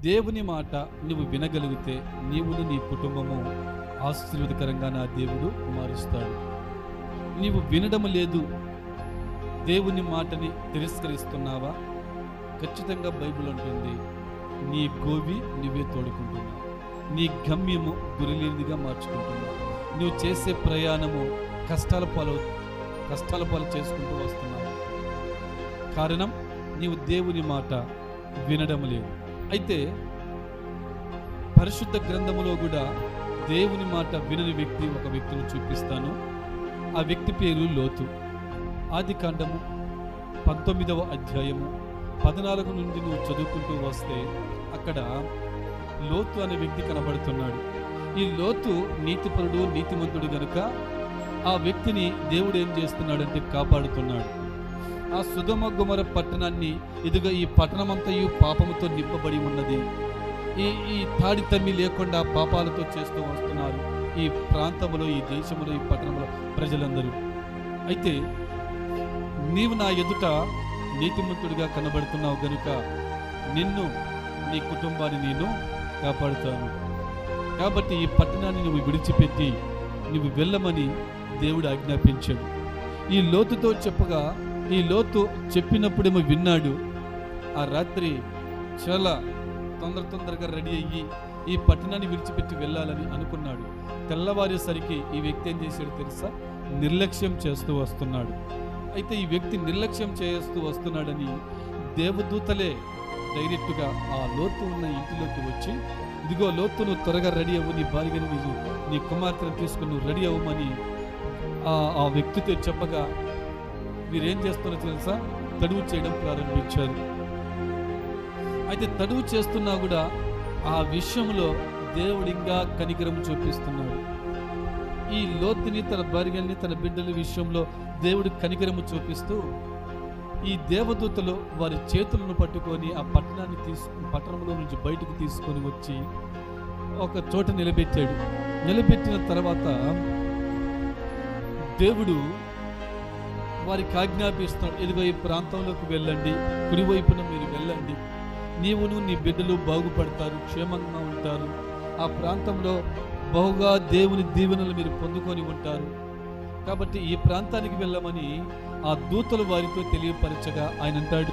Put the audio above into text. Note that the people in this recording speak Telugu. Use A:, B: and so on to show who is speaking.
A: దేవుని మాట నువ్వు వినగలిగితే నీవును నీ కుటుంబము ఆశీర్వదకరంగా నా దేవుడు మారుస్తాడు. నీవు వినడం లేదు, దేవుని మాటని తిరస్కరిస్తున్నావా? ఖచ్చితంగా బైబిల్ అంటుంది, నీ గోవి నువ్వే తోడుకుంటున్నావు, నీ గమ్యము గురిలేనిదిగా మార్చుకుంటున్నావు, నువ్వు చేసే ప్రయాణము కష్టాల పాలు చేసుకుంటూ వస్తున్నావు. కారణం నీవు దేవుని మాట వినడం లేదు. అయితే పరిశుద్ధ గ్రంథములో కూడా దేవుని మాట వినని వ్యక్తి ఒక వ్యక్తిని చూపిస్తాను. ఆ వ్యక్తి పేరు లోతు. ఆది కాండము 19వ అధ్యాయము 14 నుండి నువ్వు చదువుకుంటూ వస్తే అక్కడ లోతు అనే వ్యక్తి కనబడుతున్నాడు. ఈ లోతు నీతిపరుడు, నీతిమంతుడు గనుక ఆ వ్యక్తిని దేవుడు ఏం చేస్తున్నాడంటే కాపాడుతున్నాడు. ఆ సొదొమ గొమొర పట్టణాన్ని, ఇదిగో ఈ పట్టణమంతయు పాపముతో నింపబడి ఉన్నది, ఈ తాడి తమ్మి లేకుండా పాపాలతో చేస్తూ వస్తున్నారు ఈ ప్రాంతంలో, ఈ దేశంలో, ఈ పట్టణంలో ప్రజలందరూ. అయితే నీవు నా ఎదుట నీతిమంతుడిగా కనబడుతున్నావు గనుక నిన్ను, నీ కుటుంబాన్ని నేను కాపాడుతాను. కాబట్టి ఈ పట్టణాన్ని నువ్వు విడిచిపెట్టి నువ్వు వెళ్ళమని దేవుడు ఆజ్ఞాపించాడు. ఈ లోతుతో చెప్పగా ఈ లోతు చెప్పినప్పుడేమో విన్నాడు. ఆ రాత్రి చాలా తొందరగా రెడీ అయ్యి ఈ పట్టణాన్ని విడిచిపెట్టి వెళ్ళాలని అనుకున్నాడు. తెల్లవారేసరికి ఈ వ్యక్తి ఏం చేశాడు తెలుసా? నిర్లక్ష్యం చేస్తూ వస్తున్నాడు. అయితే ఈ వ్యక్తి నిర్లక్ష్యం చేస్తూ వస్తున్నాడని దేవదూతలే డైరెక్ట్గా ఆ లోతు ఉన్న ఇంటిలోకి వచ్చి, ఇదిగో లోతు, నువ్వు త్వరగా రెడీ అవ్వు, నీ భార్యని నీ కుమార్తెను తీసుకుని నువ్వు రెడీ అవ్వమని ఆ వ్యక్తితో చెప్పగా వీరేం చేస్తున్నారో తెలుసా? తడువు చేయడం ప్రారంభించారు. అయితే తడువు చేస్తున్నా కూడా ఆ విషయంలో దేవుడు ఇంకా కనికరం చూపిస్తున్నాడు. ఈ లోతుని, తన భార్యని, తన బిడ్డల విషయంలో దేవుడు కనికరము చూపిస్తూ ఈ దేవదూతలు వారి చేతులను పట్టుకొని ఆ పట్టణంలో నుంచి బయటకు తీసుకొని వచ్చి ఒక చోట నిలబెట్టాడు. నిలబెట్టిన తర్వాత దేవుడు వారికి ఆజ్ఞాపిస్తాడు, ఇదిగో ఈ ప్రాంతంలోకి వెళ్ళండి, కుడివైపున మీరు వెళ్ళండి, నీవును నీ బిడ్డలు బాగుపడతారు, క్షేమంగా ఉంటారు, ఆ ప్రాంతంలో బహుగా దేవుని దీవెనలు మీరు పొందుకొని ఉంటారు, కాబట్టి ఈ ప్రాంతానికి వెళ్ళమని ఆ దూతలు వారితో తెలియపరచగా ఆయన అంటాడు,